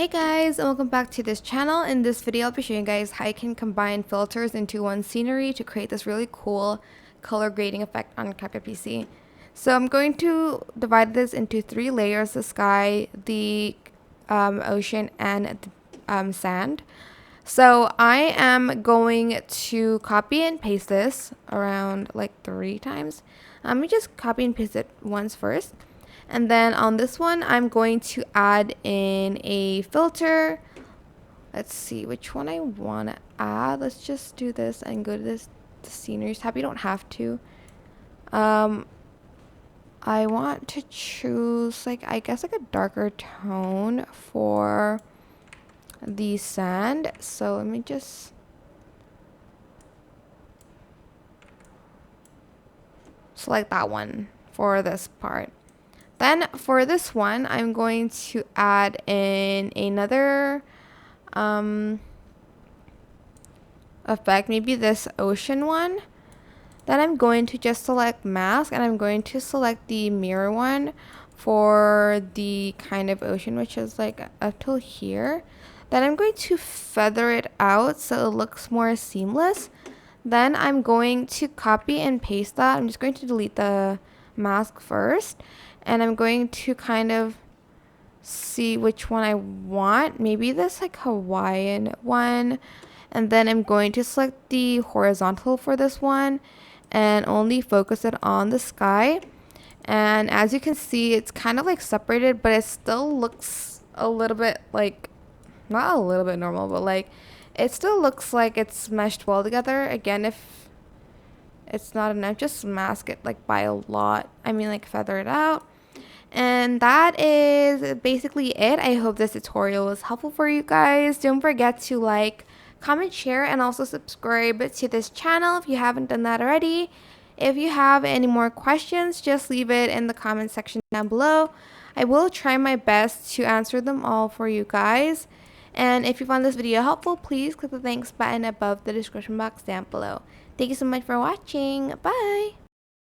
Hey guys, and welcome back to this channel. In this video, I'll be showing you guys how you can combine filters into one scenery to create this really cool color grading effect on CapCut PC. So I'm going to divide this into three layers: the sky, the ocean, and the sand. So I am going to copy and paste this around like 3 times. Let me just copy and paste it once first. And then on this one, I'm going to add in a filter. Let's see which one I want to add. Let's just do this and go to the scenery tab. You don't have to. I want to choose I guess a darker tone for the sand. So let me just select that one for this part. Then for this one, I'm going to add in another effect, maybe this ocean one. Then I'm going to just select mask, and I'm going to select the mirror one for the kind of ocean, which is like up till here. Then I'm going to feather it out so it looks more seamless. Then I'm going to copy and paste that. I'm just going to delete the mask first. And I'm going to kind of see which one I want. Maybe this Hawaiian one. And then I'm going to select the horizontal for this one and only focus it on the sky. And as you can see, it's kind of separated, but it still looks a little bit not a little bit normal, but it still looks like it's meshed well together. Again, if it's not enough, just mask it by a lot. Feather it out. And that is basically it. I hope this tutorial was helpful for you guys. Don't forget to comment, share, and also subscribe to this channel if you haven't done that already. If you have any more questions, just leave it in the comment section down below. I will try my best to answer them all for you guys. And if you found this video helpful, please click the thanks button above the description box down below. Thank you so much for watching. Bye!